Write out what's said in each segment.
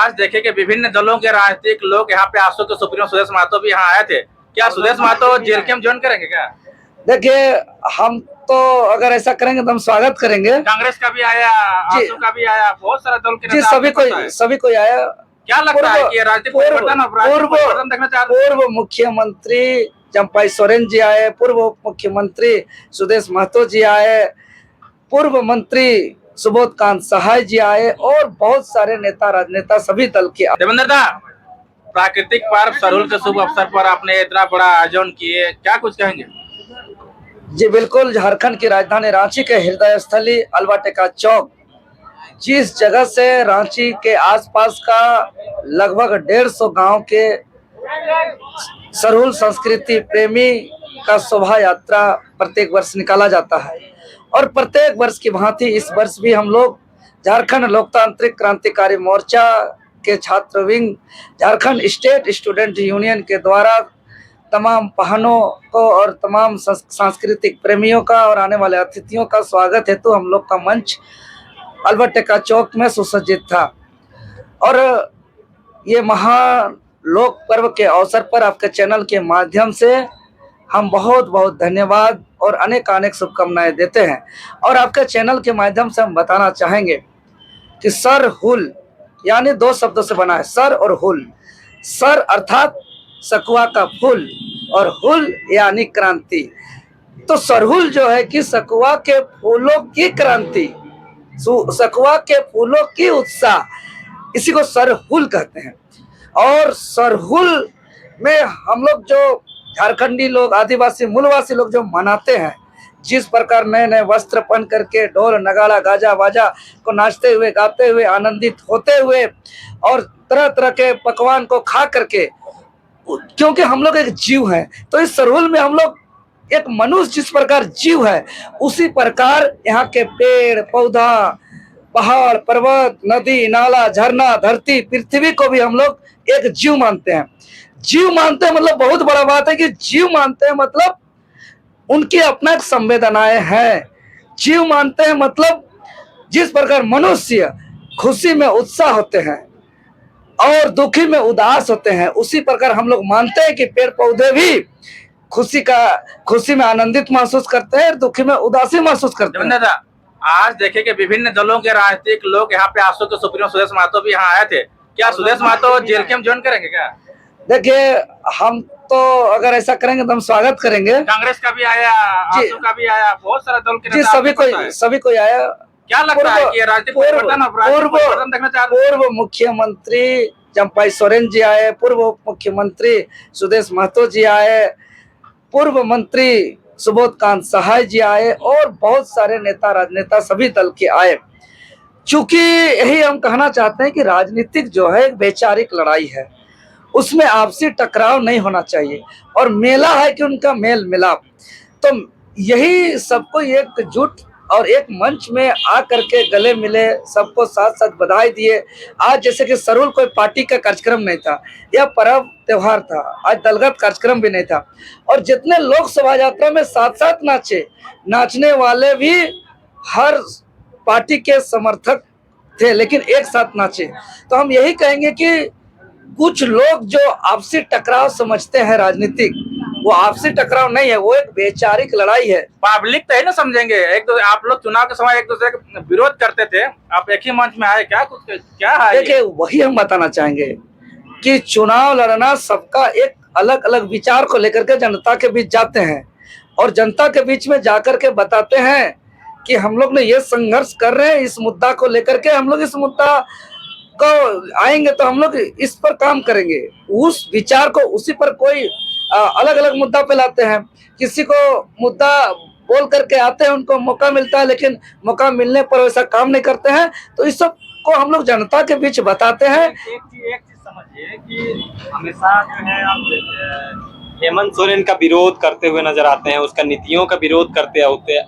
आज देखे कि विभिन्न दलों के राजनीतिक लोग यहाँ पे आजसू के सुप्रीमो सुदेश महतो भी यहाँ आए थे। क्या Sudesh Mahto jail camp join करेंगे क्या? देखिए, हम तो अगर ऐसा करेंगे तो हम स्वागत करेंगे। कांग्रेस का भी आया, आजसू का भी आया, बहुत सारे दल के जी, नेता सभी कोई आया। क्या लगता है कि राजनीतिक परिवर्तन देखना चाहते हैं? पूर्व मुख्यमंत्री चंपाई सोरेन जी आए, पूर्व मुख्यमंत्री सुदेश महतो जी आए, पूर्व मंत्री सुबोध कांत सहाय जी आए और बहुत सारे नेता राजनेता सभी दल के। देवेंद्र दा, प्राकृतिक पर्व सरहुल के शुभ अवसर पर आपने इतना बड़ा आयोजन किए, क्या कुछ कहेंगे? जी बिल्कुल, झारखंड की राजधानी रांची के हृदय स्थली अलवाटेका चौक, जिस जगह से रांची के आसपास का लगभग 150 गांव के सरहुल संस्कृति प्रेमी का शोभा यात्रा प्रत्येक वर्ष निकाला जाता है और प्रत्येक वर्ष की भांति इस वर्ष भी हम लोग झारखंड लोकतांत्रिक क्रांतिकारी मोर्चा के छात्र wing, Jharkhand state student union के द्वारा तमाम बहनों को और तमाम सांस्कृतिक प्रेमियों का और आने वाले अतिथियों का स्वागत हेतु हम लोग का मंच अलवाटेका चौक में सुसज्जित था। और ये महान लोक पर्व के अवसर पर आपके चैनल के माध्यम से हम बहुत बहुत धन्यवाद और अनेक शुभकामनाएं देते हैं। और आपके चैनल के माध्यम से हम बताना चाहेंगे कि सरहुल यानी 2 शब्दों से बना है, सर और हुल। सर अर्थात सकुआ का फूल और हुल यानी क्रांति। तो सरहुल जो है कि सकुआ के फूलों की क्रांति, सकुआ के फूलों की उत्साह, इसी को सरहुल कहते हैं। और सरहुल में हम लोग जो झारखंडी लोग, आदिवासी मूलवासी लोग जो मनाते हैं, जिस प्रकार नए नए वस्त्र पहन करके ढोल नगाड़ा गाजा बाजा को नाचते हुए गाते हुए आनंदित होते हुए और तरह तरह के पकवान को खा करके, क्योंकि हम लोग एक जीव हैं, तो इस सरहुल में हम लोग एक मनुष्य जिस प्रकार जीव है, उसी प्रकार यहाँ के पेड़ पौधा, पहाड़ पर्वत, नदी नाला, झरना, धरती, पृथ्वी को भी हम लोग एक जीव मानते हैं। जीव मानते हैं मतलब बहुत बड़ा बात है कि जीव मानते हैं मतलब उनकी अपना एक संवेदनाएं हैं। जीव मानते हैं मतलब जिस प्रकार मनुष्य खुशी में उत्साह होते हैं और दुखी में उदास होते हैं, उसी प्रकार हम लोग मानते हैं कि पेड़ पौधे भी खुशी में आनंदित महसूस करते हैं और दुखी में उदासी महसूस करते हैं। आज देखे कि विभिन्न दलों के राजनीतिक लोग यहाँ पे आजसू के सुप्रीमो सुदेश महतो भी यहाँ आए थे। क्या Sudesh Mahto jail camp join करेंगे क्या? देखिए, हम तो अगर ऐसा करेंगे तो हम स्वागत करेंगे। कांग्रेस का भी आया, आजसू का भी आया, बहुत सारे दल के जी, सभी कोई आया। क्या लगता है कि राजनीतिक परिवर्तन देखना चाहते हैं? पूर्व मुख्यमंत्री चंपाई सोरेन जी आए, पूर्व मुख्यमंत्री सुदेश महतो जी आए, पूर्व मंत्री सुबोध कांत सहाय जी आए और बहुत सारे नेता राजनेता सभी दल के आए। चूंकि यही हम कहना चाहते हैं कि राजनीतिक जो है एक वैचारिक लड़ाई है, उसमें आपसी टकराव नहीं होना चाहिए और मेला है कि उनका मेल मिलाप। तो यही सबको एकजुट और एक मंच में आ करके गले मिले, सबको साथ साथ बधाई दिए। आज जैसे कि सरहुल कोई पार्टी का कार्यक्रम नहीं था, यह पर्व त्योहार था, आज दलगत कार्यक्रम भी नहीं था। और जितने लोग शोभा यात्रा में साथ साथ नाचे, नाचने वाले भी हर पार्टी के समर्थक थे लेकिन एक साथ नाचे। तो हम यही कहेंगे कि कुछ लोग जो आपसी टकराव समझते हैं राजनीतिक, वो आपसी टकराव नहीं है, वो एक वैचारिक लड़ाई है। पब्लिक तो है ना समझेंगे। एक दूसरे, आप लोग चुनाव के समय एक दूसरे का विरोध करते थे, आप एक ही मंच में आए, क्या है? देखिए, वही हम बताना चाहेंगे कि चुनाव लड़ना सबका एक अलग अलग विचार को लेकर के जनता के बीच जाते हैं और जनता के बीच में जाकर के बताते हैं कि हम लोग ने ये संघर्ष कर रहे हैं, इस मुद्दा को लेकर के हम लोग इस मुद्दा को आएंगे तो हम लोग इस पर काम करेंगे। उस विचार को उसी पर कोई अलग अलग मुद्दा पे लाते हैं, किसी को मुद्दा बोल करके आते हैं, उनको मौका मिलता है लेकिन मौका मिलने पर वैसा काम नहीं करते हैं। तो इस सब को हम लोग जनता के बीच बताते हैं। एक चीज समझिए कि हमेशा जो है आप हेमंत सोरेन का विरोध करते हुए नजर आते हैं, उसका नीतियों का विरोध करते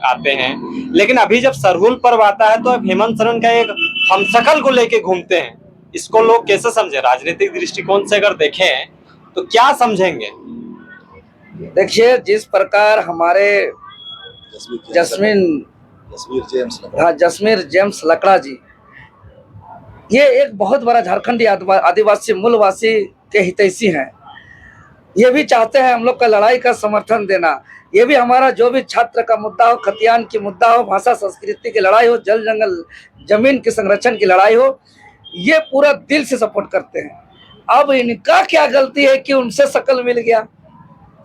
आते हैं, लेकिन अभी जब सरहुल पर्व आता है तो अब हेमंत सोरेन का एक हमशक्ल को लेके घूमते हैं। इसको लोग कैसे समझे? राजनीतिक दृष्टिकोण से अगर देखें तो क्या समझेंगे? देखिए, जिस प्रकार हमारे जसमीर जेम्स लकड़ा जी ये एक बहुत बड़ा झारखंडी आदिवासी मूलवासी के हितैषी हैं। ये भी चाहते हैं हम लोग का लड़ाई का समर्थन देना। ये भी हमारा जो भी छात्र का मुद्दा हो, खतियान की मुद्दा हो, भाषा संस्कृति की लड़ाई हो, जल जंगल जमीन के संरक्षण की लड़ाई हो, ये पूरा दिल से सपोर्ट करते हैं। अब इनका क्या गलती है कि उनसे शकल मिल गया?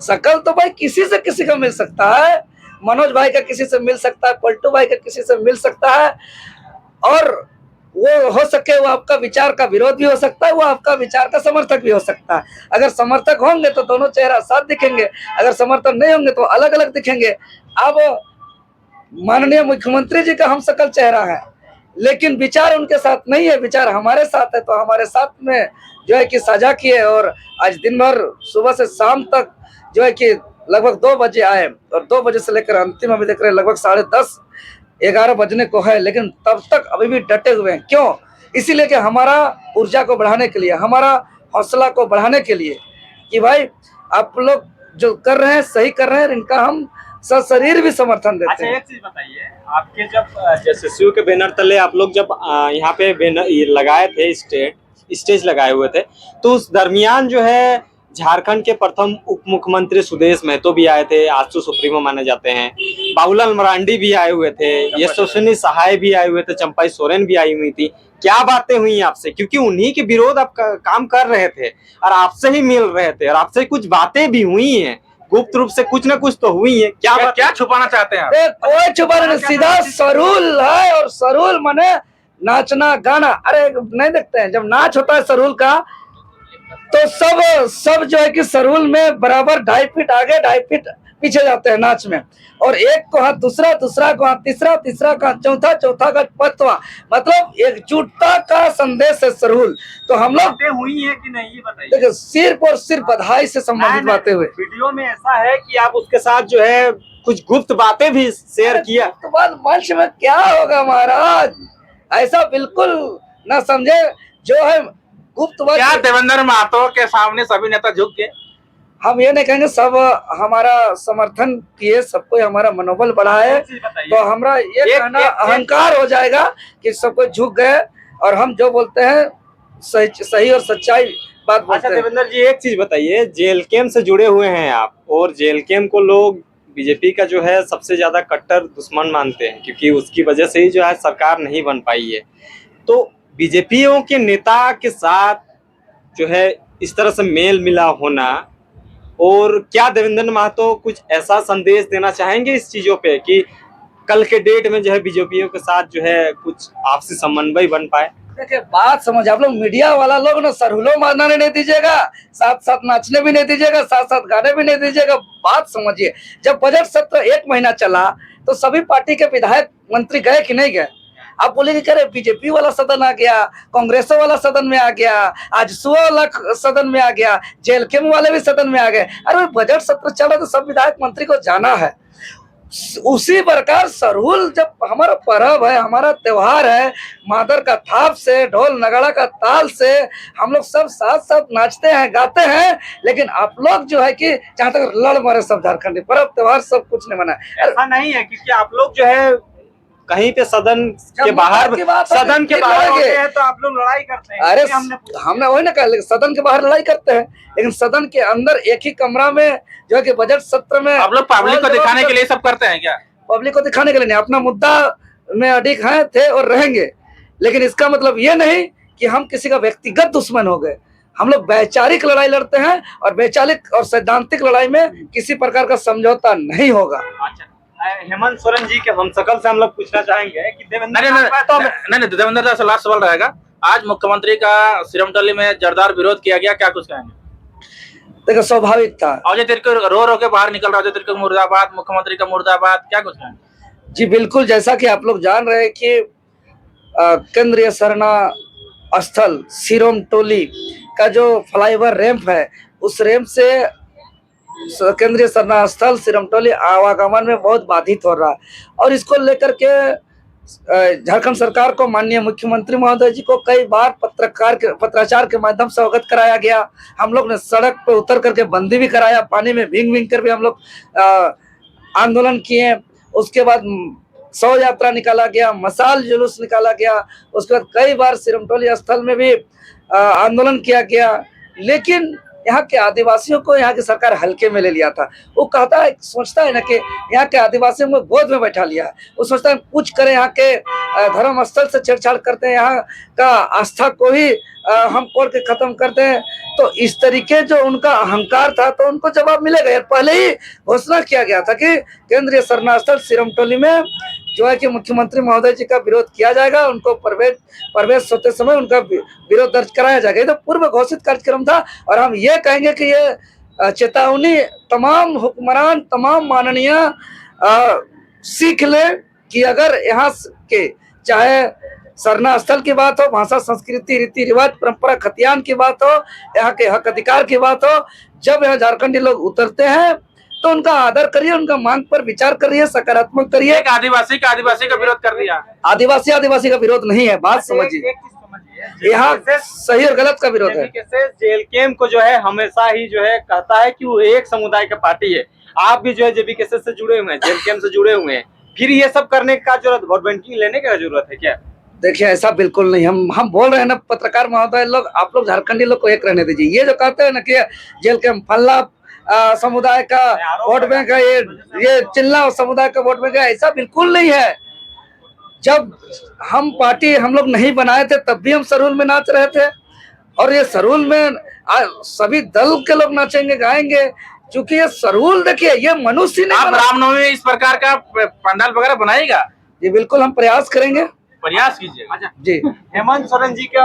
शकल तो भाई किसी से किसी का मिल सकता है, मनोज भाई का किसी से मिल सकता है, पलटू भाई का किसी से मिल सकता है, और वो हो सके वो आपका विचार का विरोध भी हो सकता है, वो आपका विचार का समर्थक भी हो सकता है। अगर समर्थक होंगे तो दोनों चेहरा साथ दिखेंगे, अगर समर्थक नहीं होंगे तो अलग अलग दिखेंगे। अब माननीय मुख्यमंत्री जी का हम सकल चेहरा है, लेकिन विचार उनके साथ नहीं है, विचार हमारे साथ है। तो हमारे साथ में जो है कि साझा किए, और आज दिन भर सुबह से शाम तक जो है कि लगभग 2 बजे आए, और 2 बजे से लेकर अंतिम अभी देख रहे हैं लगभग 10:30 11 बजने को है, लेकिन तब तक अभी भी डटे हुए हैं। क्यों? इसीलिए कि हमारा ऊर्जा को बढ़ाने के लिए, हमारा हौसला को बढ़ाने के लिए, कि भाई आप लोग जो कर रहे हैं सही कर रहे हैं, इनका हम सशरीर भी समर्थन देते अच्छा, हैं। एक चीज बताइए, आपके जब जसयू के बैनर तले आप लोग जब यहाँ पे बैनर ये लगाए थे, स्टेज लगाए हुए थे, तो उस दरमियान जो है झारखंड के प्रथम उप मुख्यमंत्री सुदेश महतो भी आए थे, आजसू सुप्रीमो माने जाते हैं, बाबूलाल मरांडी भी आए हुए थे, यशस्विनी सहाय भी आए हुए थे, चंपाई सोरेन भी आई हुई थी। क्या बातें हुई आपसे? क्योंकि उन्हीं के विरोध आप काम कर रहे थे और आपसे ही मिल रहे थे, और आपसे कुछ बातें भी हुई हैं, गुप्त रूप से कुछ ना कुछ तो हुई है। क्या छुपाना चाहते हैं आप? कोई छुपाना नहीं, सीधा सरूल है, और सरूल माने नाचना गाना। अरे नहीं देखते हैं जब नाच होता है सरूल का, तो सब जो है कि सरूल में बराबर 2.5 फीट आगे 2.5 फीट पीछे जाते हैं नाच में, और एक को हाथ दूसरा, दूसरा को हाथ तीसरा, तीसरा का चौथा, चौथा का पांचवा, मतलब एकजुटता का संदेश है सरूल। तो हम लोग हुई है कि नहीं ये बताइए। देखिए, सिर्फ और सिर्फ बधाई से संबंधित बातें हुए। वीडियो में ऐसा है कि आप उसके साथ जो है कुछ गुप्त बातें भी शेयर किया। तो बाद मंच में क्या होगा महाराज, ऐसा बिल्कुल ना समझे। जो है गुप्त बात, क्या देवेंद्र महतो के सामने सभी नेता झुक गए? हम ये नहीं कहेंगे, सब हमारा समर्थन किए, सबको हमारा मनोबल बढ़ा है, तो हमारा ये कहना अहंकार हो जाएगा कि सबको झुक गए, और हम जो बोलते हैं सही और सच्चाई बात बोलते अच्छा हैं। देवेंद्र जी, एक चीज बताइए, जेल कैम्प से जुड़े हुए हैं आप, और जेल कैम्प को लोग बीजेपी का जो है सबसे ज्यादा कट्टर दुश्मन मानते हैं, क्योंकि उसकी वजह से ही जो है सरकार नहीं बन पाई है। तो बीजेपीओं के नेता के साथ जो है इस तरह से मेल मिला होना, और क्या देवेंद्र महतो कुछ ऐसा संदेश देना चाहेंगे इस चीजों पे कि कल के डेट में जो है बीजेपीओं के साथ जो है कुछ आपसी समन्वय बन पाए? देखिए, बात समझ, आप लोग मीडिया वाला लोग ना सरहुलो मारना नहीं दीजिएगा, साथ साथ नाचने भी नहीं दीजिएगा, साथ साथ गाने भी नहीं दीजिएगा। बात समझिए, जब बजट सत्र 1 महीना चला तो सभी पार्टी के विधायक मंत्री गए कि नहीं गए? आप बोलेंगे करे बीजेपी वाला सदन आ गया, कांग्रेस वाला सदन में आ गया, आजसू वाला सदन में आ गया, जेलकेम वाले भी सदन में आ गए। अरे बजट सत्र चला तो सब विधायक मंत्री को जाना है। उसी प्रकार सरहुल जब हमारा पर्व है, हमारा त्योहार है, मादर का थाप से, ढोल नगाड़ा का ताल से हम लोग सब साथ साथ नाचते हैं, गाते हैं, लेकिन आप लोग जो है कि जहाँ तक लड़ मरे सब झारखंडी, पर्व त्योहार सब कुछ नहीं मना। ऐसा नहीं है, क्योंकि आप लोग जो है कहीं पे सदन के बाहर होते हैं तो आप लोग लड़ाई करते हैं। अरे हमने वही ना कहा, सदन के बाहर लड़ाई करते हैं, लेकिन सदन के अंदर एक ही कमरा में जो है कि बजट सत्र में आप लोग पब्लिक को दिखाने के लिए सब करते हैं क्या? पब्लिक को दिखाने के लिए नहीं, अपना मुद्दा में अडिग हैं, थे और रहेंगे। लेकिन इसका मतलब ये नहीं कि हम किसी का व्यक्तिगत दुश्मन हो गए। हम लोग वैचारिक लड़ाई लड़ते हैं, और वैचारिक और सैद्धांतिक लड़ाई में किसी प्रकार का समझौता नहीं होगा। अच्छा, हेमंत सोरेन जी के हमशक्ल से हम लोग पूछना चाहेंगे कि देवेंद्र देवेंद्र लास्ट सवाल रहेगा। आज मुख्यमंत्री का सिरमटोली में जोरदार विरोध किया गया, क्या कुछ कहेंगे? देखो, स्वाभाविक था। अजय तिर्की रो के बाहर निकल रहा है, अजय तिर्की मुर्दाबाद, मुख्यमंत्री का मुर्दाबाद, क्या कुछ कहेंगे? जी बिल्कुल, जैसा कि आप लोग जान रहे हैं कि केंद्रीय शरणा स्थल सिरोमटोली का जो फ्लाईओवर रैंप है, उस रैंप से केंद्रीय शरणा स्थल सिरमटोली आवागमन में बहुत बाधित हो रहा है, और इसको लेकर के झारखंड सरकार को माननीय मुख्यमंत्री महोदय जी को कई बार पत्राचार के माध्यम से अवगत कराया गया। हम लोग ने सड़क पर उतर करके बंदी भी कराया, पानी में भींग भींग कर भी हम लोग आंदोलन किए। उसके बाद शव यात्रा निकाला गया, मसाल जुलूस निकाला गया, उसके बाद कई बार सिरमटोली स्थल में भी आंदोलन किया गया, लेकिन यहाँ के आदिवासियों को यहाँ की सरकार हल्के में ले लिया था। वो कहता है, सोचता है ना कि यहाँ के आदिवासियों को गोद में बैठा लिया है। वो सोचता है कुछ करे, यहाँ के धर्म स्थल से छेड़छाड़ करते हैं, यहाँ का आस्था को ही हम तोड़ के खत्म करते हैं। तो इस तरीके जो उनका अहंकार था, तो उनको जवाब मिलेगा यार। पहले ही घोषणा किया गया था कि केंद्रीय शरणार्थी स्थल सिरमटोली में जो है कि मुख्यमंत्री महोदय जी का विरोध किया जाएगा, उनको प्रवेश होते समय उनका विरोध दर्ज कराया जाएगा। ये तो पूर्व घोषित कार्यक्रम था। और हम ये कहेंगे कि ये चेतावनी तमाम हुक्मरान, तमाम माननीय सीख ले कि अगर यहाँ के चाहे शरणा स्थल की बात हो, भाषा, संस्कृति, रीति रिवाज, परंपरा, खतियान की बात हो, यहाँ के हक अधिकार की बात हो, जब यहाँ झारखंडी लोग उतरते हैं तो उनका आदर करिए, उनका मांग पर विचार करिए, सकारात्मक करिए। एक आदिवासी का विरोध कर दिया। आदिवासी का विरोध नहीं है, बात समझिए। यहाँ सही और गलत का विरोध है। कैसे जेल कैंप को जो है हमेशा ही जो है कहता है कि वो एक समुदाय का पार्टी है। आप भी जो है जेबीकेएस से जुड़े हुए हैं, जेल कैंप से जुड़े हुए हैं, फिर ये सब करने का जरूरत, वोट बैंकिंग लेने का जरूरत है क्या? देखिए, ऐसा बिल्कुल नहीं। हम बोल रहे हैं ना पत्रकार महोदय लोग, आप लोग झारखंडी लोग को एक रहने दीजिए। ये जो कहते हैं ना कि जेल कैंप फल्ला समुदाय का वोट बैंक है, ये चिल्ला समुदाय का वोट बैंक है, ऐसा बिल्कुल नहीं है। जब हम लोग नहीं बनाए थे तब भी हम सरूल में नाच रहे थे, और ये सरूल में सभी दल के लोग नाचेंगे, गाएंगे, क्योंकि ये सरूल देखिए, ये मनुष्य नहीं। आप रामनवमी में इस प्रकार का पंडाल वगैरह बनाएगा? जी बिल्कुल, हम प्रयास करेंगे। प्रयास कीजिए। जी, हेमंत सोरेन जी का